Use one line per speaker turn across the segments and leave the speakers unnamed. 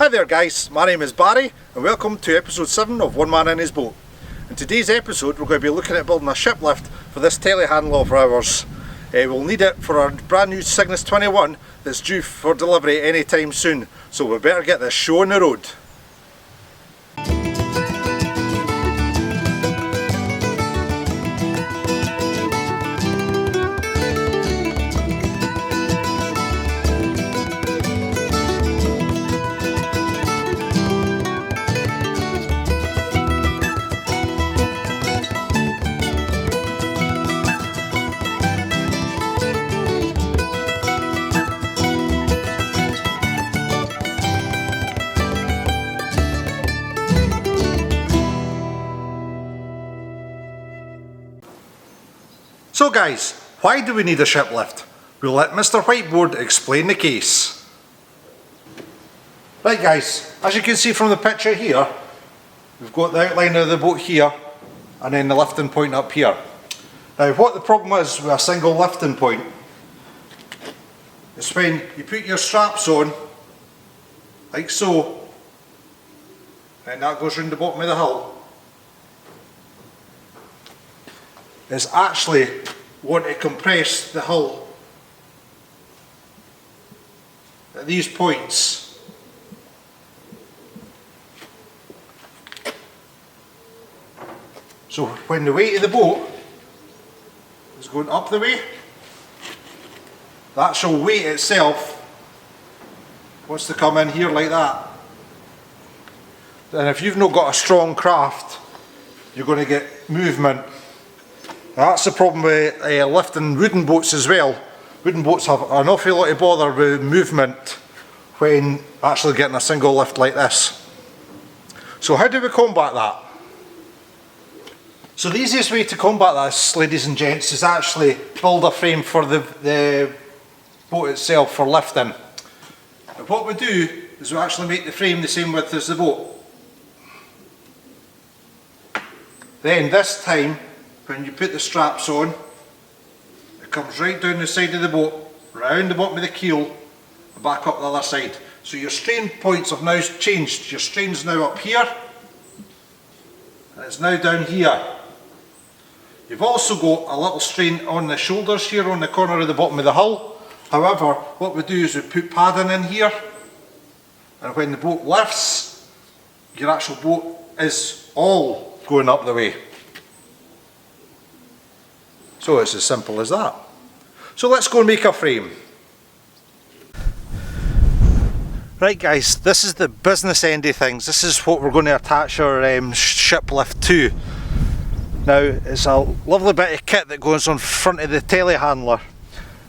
Hi there guys, my name is Barry and welcome to episode 7 of One Man in His Boat. In today's episode we're going to be looking at building a ship lift for this telehandler of ours. We'll need it for our brand new Cygnus 21 that's due for delivery anytime soon, so we better get this show on the road. So guys, why do we need a ship lift? We'll let Mr. Whiteboard explain the case. Right guys, as you can see from the picture here, we've got the outline of the boat here and then the lifting point up here. Now what the problem is with a single lifting point is when you put your straps on, like so, and that goes round the bottom of the hull, is actually want to compress the hull at these points. So when the weight of the boat is going up the way, the actual weight itself wants to come in here like that. And if you've not got a strong craft, you're going to get movement. That's the problem with lifting wooden boats as well. Wooden boats have an awful lot of bother with movement when actually getting a single lift like this. So how do we combat that? So the easiest way to combat this, ladies and gents, is actually build a frame for the boat itself for lifting. And what we do is we actually make the frame the same width as the boat. Then this time, when you put the straps on, it comes right down the side of the boat, round the bottom of the keel, and back up the other side. So your strain points have now changed. Your strain's now up here, and it's now down here. You've also got a little strain on the shoulders here on the corner of the bottom of the hull. However, what we do is we put padding in here, and when the boat lifts, your actual boat is all going up the way. So it's as simple as that. So let's go and make a frame. Right guys, this is the business end of things. This is what we're going to attach our ship lift to. Now it's a lovely bit of kit that goes on front of the telehandler.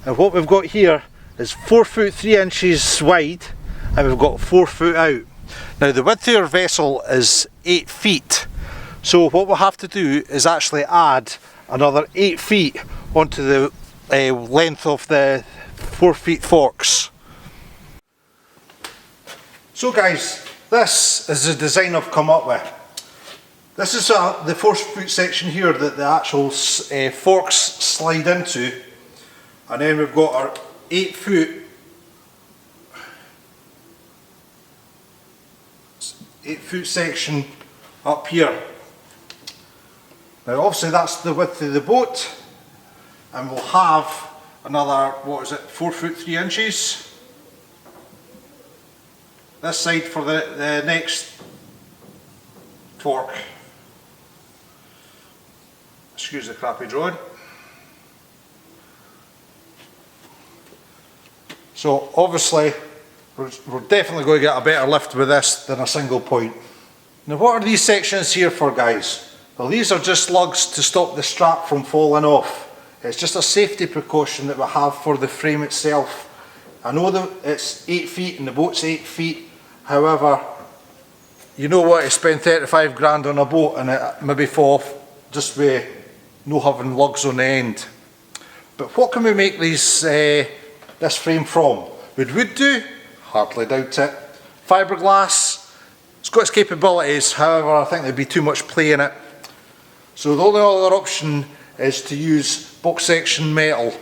And what we've got here is 4 foot 3 inches wide and we've got 4 foot out. Now the width of our vessel is 8 feet. So what we'll have to do is actually add another 8 feet onto the length of the 4 feet forks. So guys, this is the design I've come up with. This is the 4 foot section here that the actual forks slide into, and then we've got our 8 foot section up here. Now obviously that's the width of the boat, and we'll have another, 4 foot 3 inches this side for the next fork. Excuse the crappy drawing. So obviously we're definitely going to get a better lift with this than a single point. Now what are these sections here for, guys? Well, these are just lugs to stop the strap from falling off. It's just a safety precaution that we have for the frame itself. I know that it's 8 feet and the boat's 8 feet, however, you know what, to spend 35 grand on a boat and it maybe fall off just with no having lugs on the end. But what can we make this frame from? Would wood do? Hardly doubt it. Fiberglass, it's got its capabilities, however I think there'd be too much play in it. So the only other option is to use box section metal.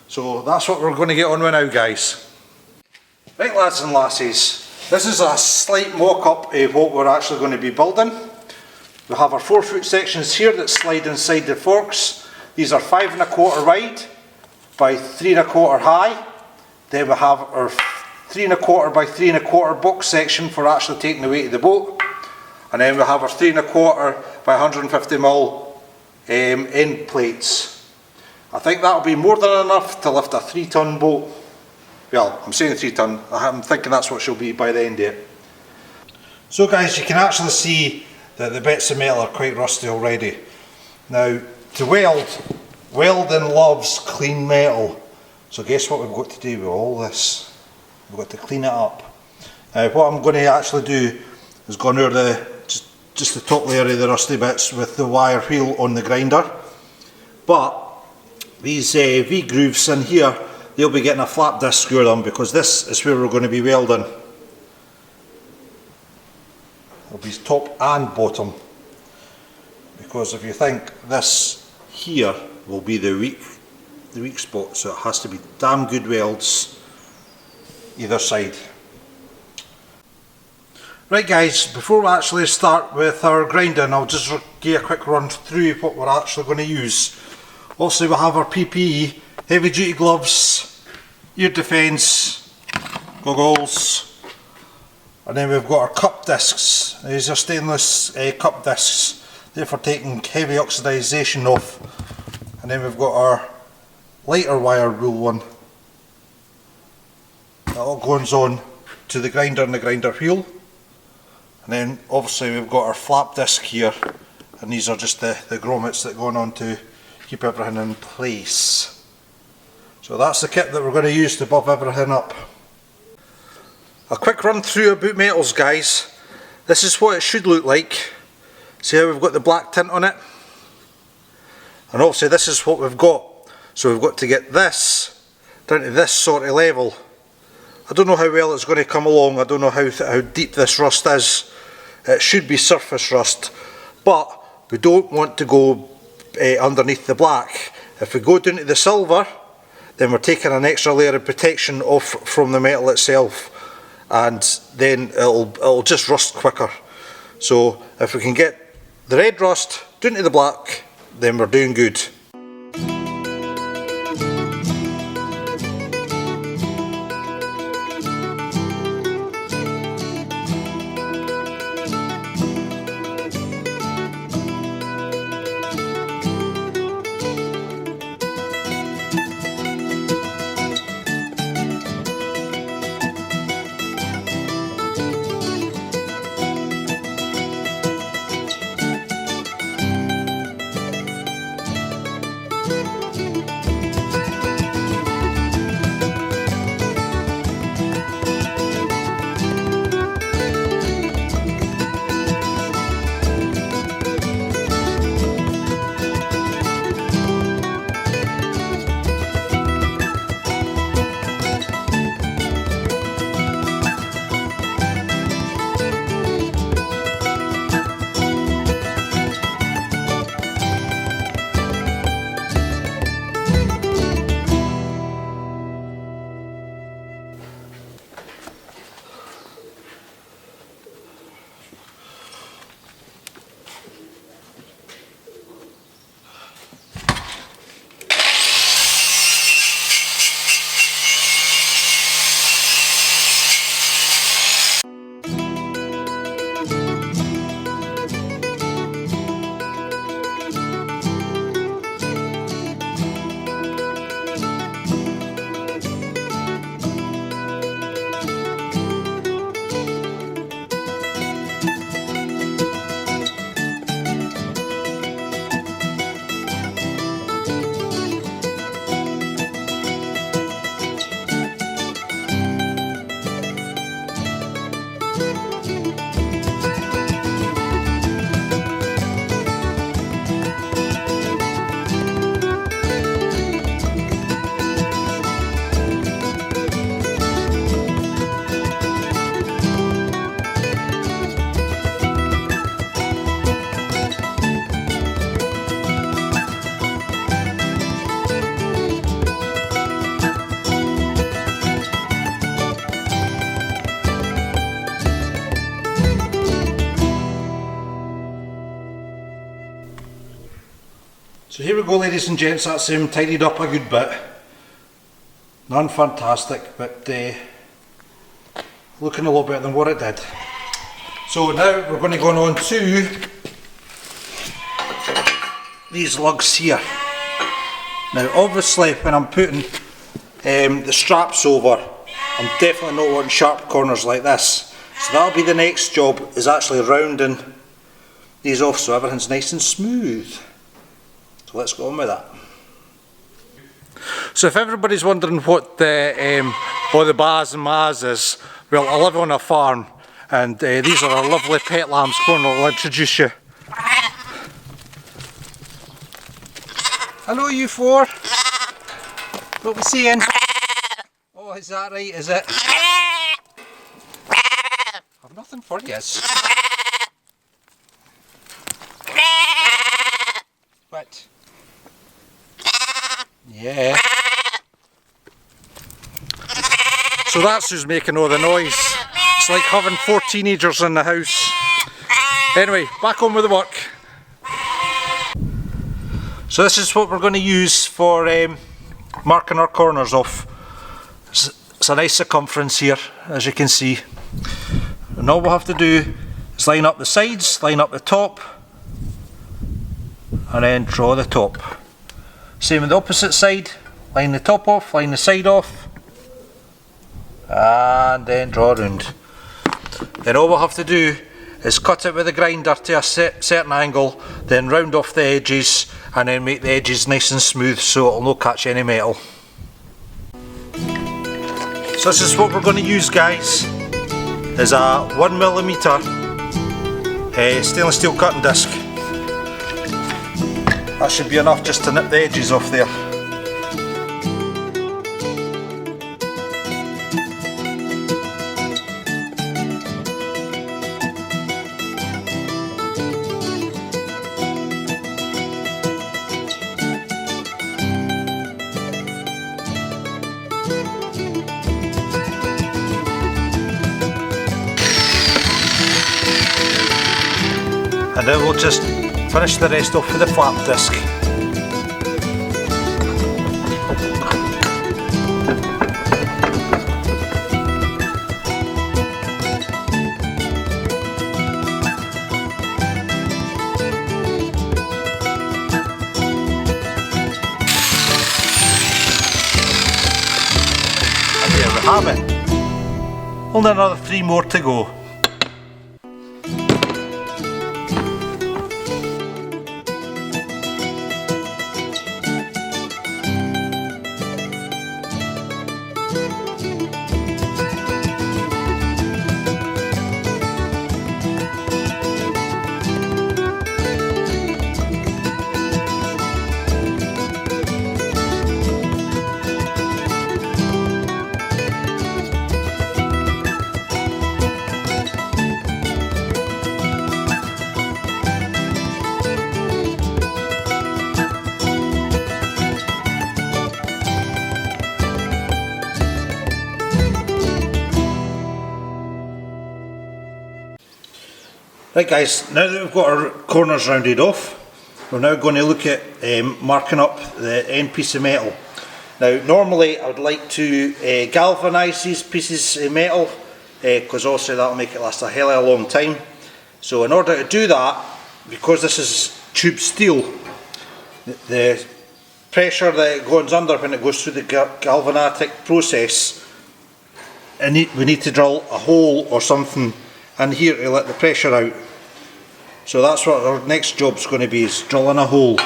So that's what we're going to get on with now, guys. Right lads and lassies, This is a slight mock-up of what we're actually going to be building. We have our 4-foot sections here that slide inside the forks. These are 5 1/4 wide by 3 1/4 high. Then we have our 3 1/4 by 3 1/4 box section for actually taking the weight of the boat. And then we have our 3 1/4 by 150mm end plates. I think that'll be more than enough to lift a 3-ton boat. Well, I'm saying 3 ton, I'm thinking that's what she'll be by the end of it. So guys, you can actually see that the bits of metal are quite rusty already. Now, to weld, welding loves clean metal. So guess what we've got to do with all this? We've got to clean it up. What I'm going to actually do is go under just the top layer of the rusty bits with the wire wheel on the grinder. But these V-grooves in here, they'll be getting a flap disc screwed on because this is where we're going to be welding. It'll be top and bottom. Because if you think this here will be the weak spot, so it has to be damn good welds either side. Right guys, before we actually start with our grinding, I'll just give you a quick run through what we're actually going to use. Also, we have our PPE, heavy duty gloves, ear defence, goggles, and then we've got our cup discs. These are stainless cup discs, they're for taking heavy oxidisation off. And then we've got our lighter wire rule one. That all goes on to the grinder and the grinder wheel. And then obviously we've got our flap disc here, and these are just the grommets that go on to keep everything in place. So that's the kit that we're going to use to buff everything up. A quick run through about metals guys. This is what it should look like. See how we've got the black tint on it? And obviously this is what we've got. So we've got to get this down to this sort of level. I don't know how well it's going to come along. I don't know how deep this rust is. It should be surface rust, but we don't want to go underneath the black. If we go down to the silver, then we're taking an extra layer of protection off from the metal itself, and then it'll just rust quicker. So if we can get the red rust down to the black, then we're doing good. So here we go, ladies and gents, that's tidied up a good bit. None fantastic, but looking a lot better than what it did. So now we're going to go on to these lugs here. Now obviously when I'm putting the straps over, I'm definitely not wanting sharp corners like this. So that'll be the next job, is actually rounding these off so everything's nice and smooth. So let's go on with that. So if everybody's wondering what all the bars and mahs is, well, I live on a farm and these are our lovely pet lambs. Come on, I'll introduce you. Hello you four. What we seeing? Oh, is that right, is it? I've nothing for you. What? Yeah. So that's who's making all the noise. It's like having 4 teenagers in the house. Anyway, back on with the work. So this is what we're going to use for marking our corners off. It's a nice circumference here, as you can see. And all we'll have to do is line up the sides, line up the top, and then draw the top. Same with the opposite side, line the top off, line the side off, and then draw around. Then all we'll have to do is cut it with a grinder to a certain angle, then round off the edges, and then make the edges nice and smooth so it'll not catch any metal. So this is what we're going to use, guys, is a 1mm stainless steel cutting disc. That should be enough just to nip the edges off there. And then we'll just finish the rest off with a flap disc. And there we have it. Only another 3 more to go. Right guys, now that we've got our corners rounded off, we're now going to look at marking up the end piece of metal. Now normally I would like to galvanise these pieces of metal because also that will make it last a hell of a long time. So in order to do that, because this is tube steel, the pressure that it goes under when it goes through the galvanitic process, we need to drill a hole or something in here to let the pressure out. So that's what our next job's going to be, is drilling a hole.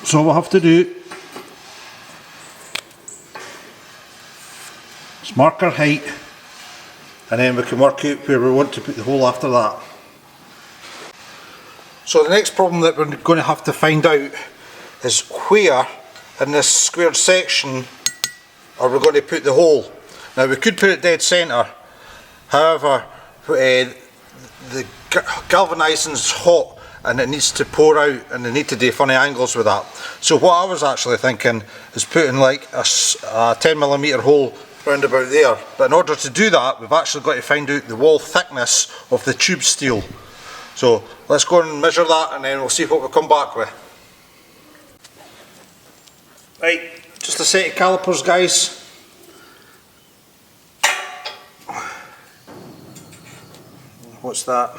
So what we'll have to do is mark our height, and then we can work out where we want to put the hole after that. So the next problem that we're going to have to find out is where in this squared section are we going to put the hole. Now we could put it dead centre, however the galvanising's hot and it needs to pour out and they need to do funny angles with that. So what I was actually thinking is putting like a 10mm hole round about there, but in order to do that we've actually got to find out the wall thickness of the tube steel. So let's go and measure that and then we'll see what we come back with. Right, just a set of calipers, guys. What's that?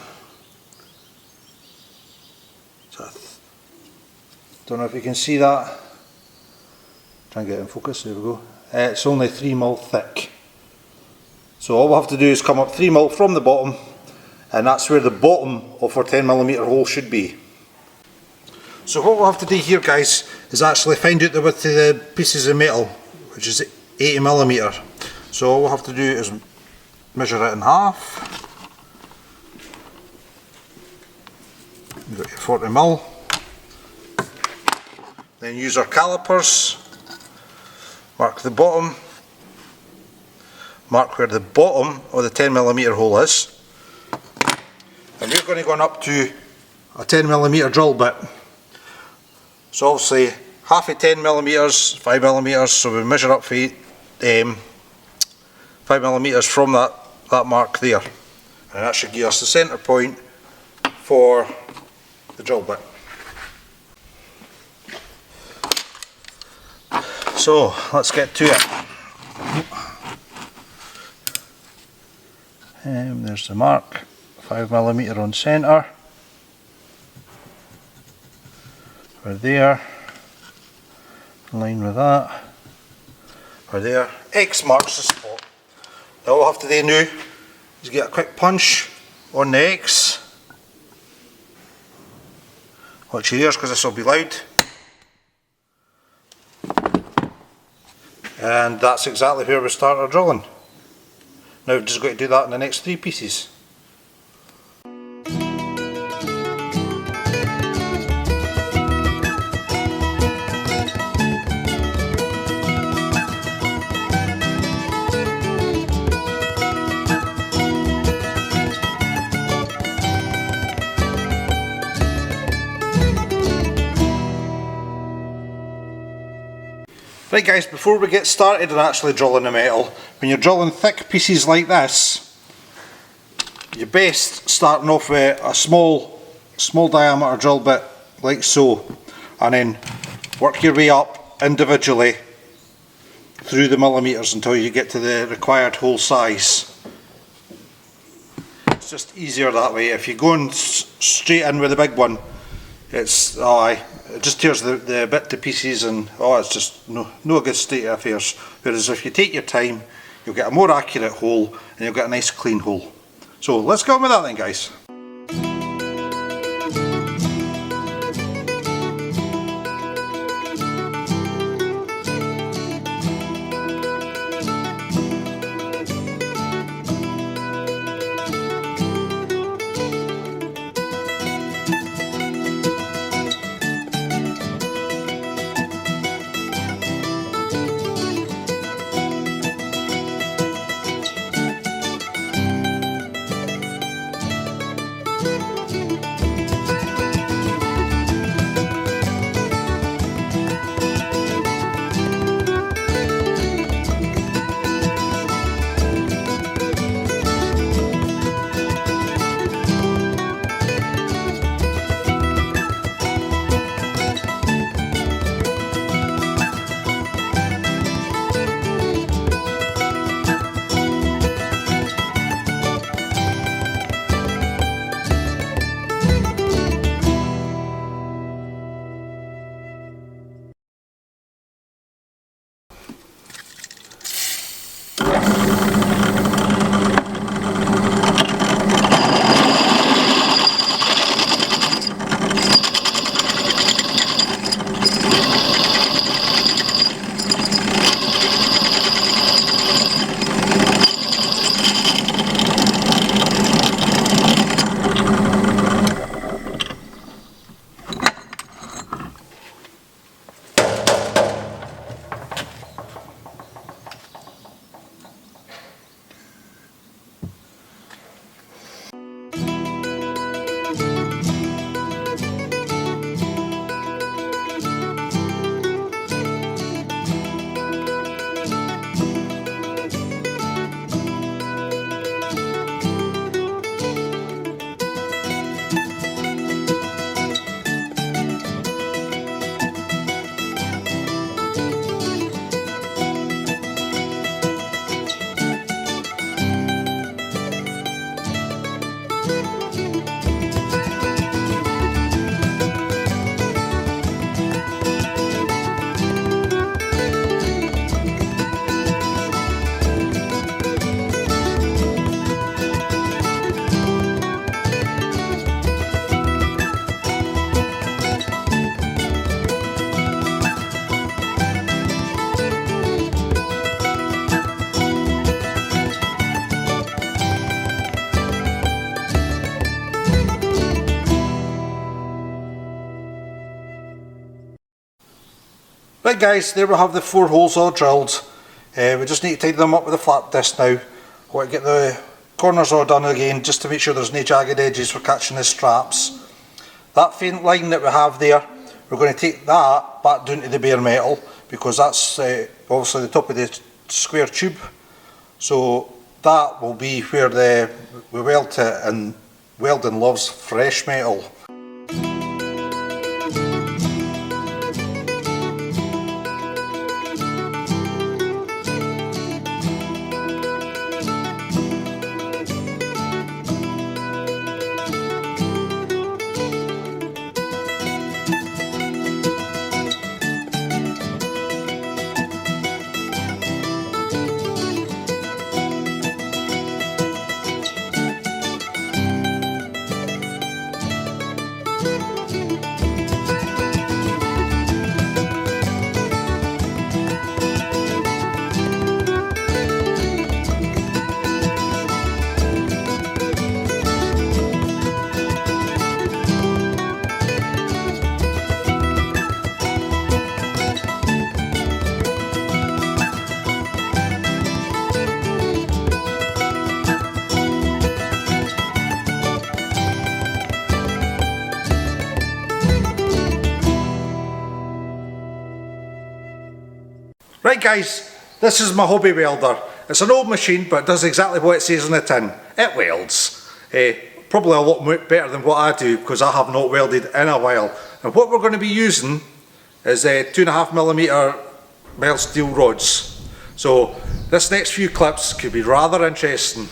Don't know if you can see that. Try and get it in focus, there we go. It's only 3mm thick. So all we have to do is come up 3mm from the bottom, and that's where the bottom of our 10mm hole should be. So what we'll have to do here, guys, is actually find out the width of the pieces of metal, which is 80mm. So all we'll have to do is measure it in half. You've got your 40mm. Then use our calipers. Mark the bottom. Mark where the bottom of the 10mm hole is. And we're going to go up to a 10mm drill bit. So obviously half of 10mm, 5mm, so we measure up for 5mm from that mark there. And that should give us the centre point for the drill bit. So let's get to it. There's the mark, 5mm on centre. We're there, in line with that. We're there. X marks the spot. Now all we'll have to do now is get a quick punch on the X. Watch your ears because this will be loud. And that's exactly where we start our drilling. Now we've just got to do that in the next 3 pieces. Right guys, before we get started on actually drilling the metal, when you're drilling thick pieces like this, you're best starting off with a small diameter drill bit like so, and then work your way up individually through the millimetres until you get to the required hole size. It's just easier that way. If you're going straight in with the big one, it's it just tears the bit to pieces, and it's just no good state of affairs. Whereas if you take your time, you'll get a more accurate hole and you'll get a nice clean hole. So let's go on with that then, guys. Right guys, there we have the 4 holes all drilled. We just need to tidy them up with a flat disc now. I want to get the corners all done again just to make sure there's no jagged edges for catching the straps. That faint line that we have there, we're going to take that back down to the bare metal because that's obviously the top of the square tube. So that will be where we weld to, and Welding loves fresh metal. Right guys, this is my hobby welder. It's an old machine but it does exactly what it says on the tin. It welds. Probably a lot better than what I do because I have not welded in a while. And what we're going to be using is 2.5mm mild steel rods. So this next few clips could be rather interesting.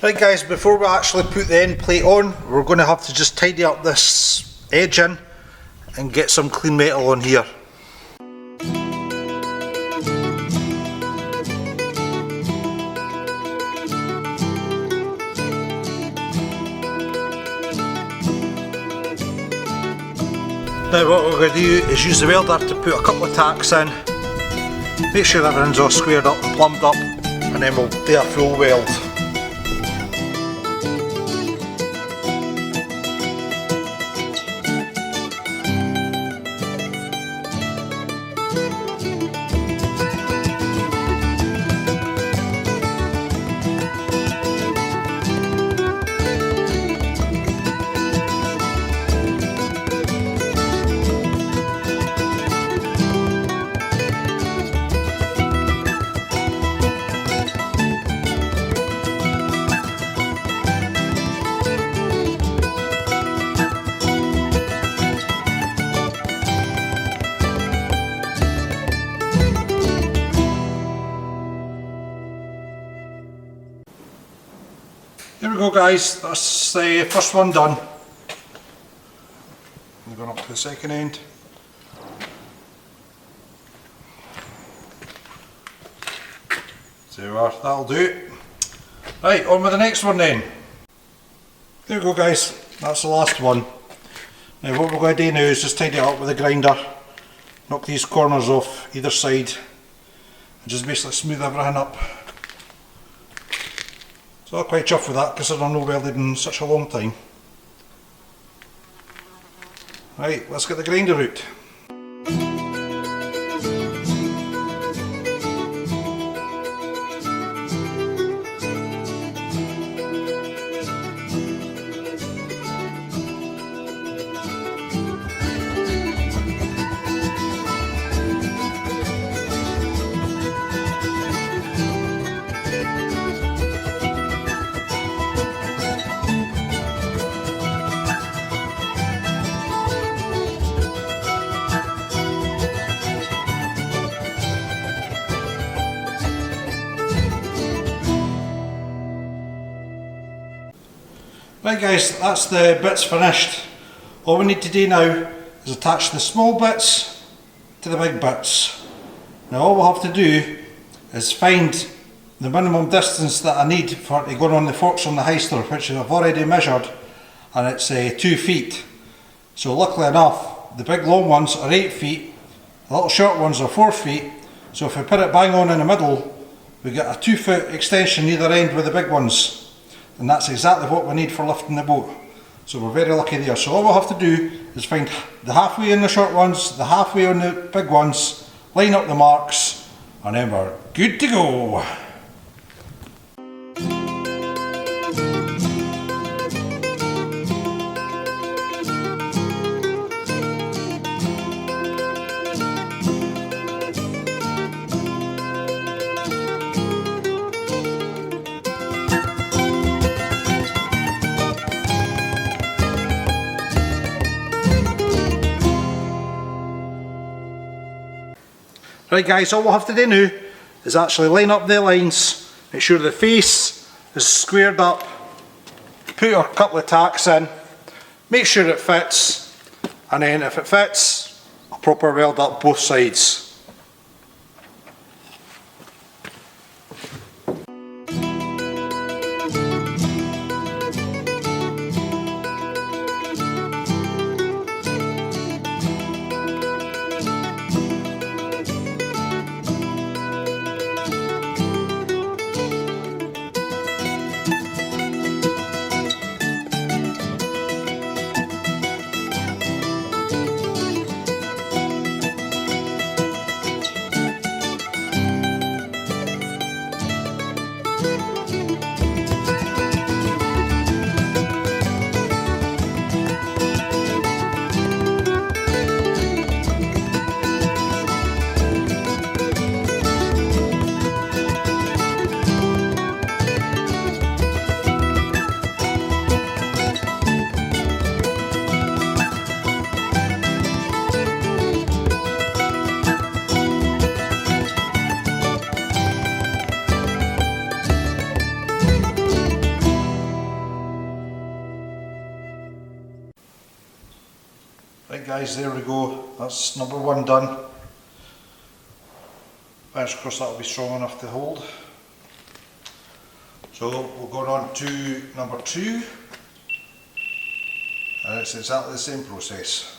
Right guys, before we actually put the end plate on, we're going to have to just tidy up this edge in and get some clean metal on here. Now what we're going to do is use the welder to put a couple of tacks in, make sure everything's all squared up and plumbed up, and then we'll do a full weld. There we go guys, that's the first one done. We're going up to the second end. So there we are, that'll do it. Right, on with the next one then. There we go guys, that's the last one. Now what we're going to do now is just tidy it up with a grinder, knock these corners off either side, and just basically smooth everything up. So I'm quite chuffed with that because I've not welded in such a long time. Right, let's get the grinder out. Right guys, that's the bits finished. All we need to do now is attach the small bits to the big bits. Now all we'll have to do is find the minimum distance that I need for to go on the forks on the heister, which I've already measured, and it's 2 feet. So luckily enough, the big long ones are 8 feet, the little short ones are 4 feet, so if we put it bang on in the middle, we get a 2 foot extension either end with the big ones. And that's exactly what we need for lifting the boat. So we're very lucky there. So all we'll have to do is find the halfway on the short ones, the halfway on the big ones, line up the marks, and then we're good to go. Right guys, all we'll have to do now is actually line up the lines, make sure the face is squared up, put our couple of tacks in, make sure it fits, and then if it fits, I'll proper weld up both sides. Right guys, there we go, that's number one done. Fingers crossed that'll be strong enough to hold. So we'll go on to number two, and it's exactly the same process.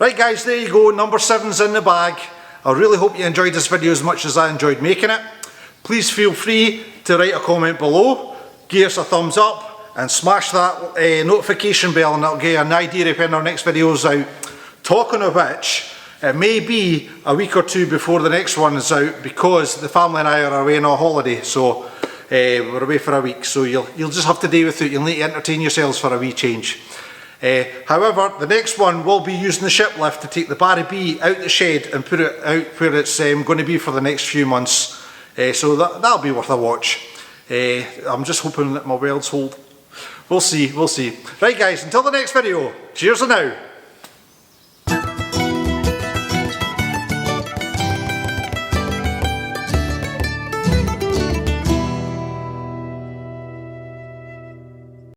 Right guys, there you go, number 7's in the bag. I really hope you enjoyed this video as much as I enjoyed making it. Please feel free to write a comment below, give us a thumbs up and smash that notification bell, and that'll give you an idea of when our next video is out. Talking of which, it may be a week or two before the next one is out because the family and I are away on a holiday, so we're away for a week, so you'll just have to deal with it. You'll need to entertain yourselves for a wee change. However, the next one will be using the ship lift to take the Barry B out the shed and put it out where it's going to be for the next few months. So that'll be worth a watch. I'm just hoping that my welds hold. We'll see, we'll see. Right guys, until the next video, cheers for now.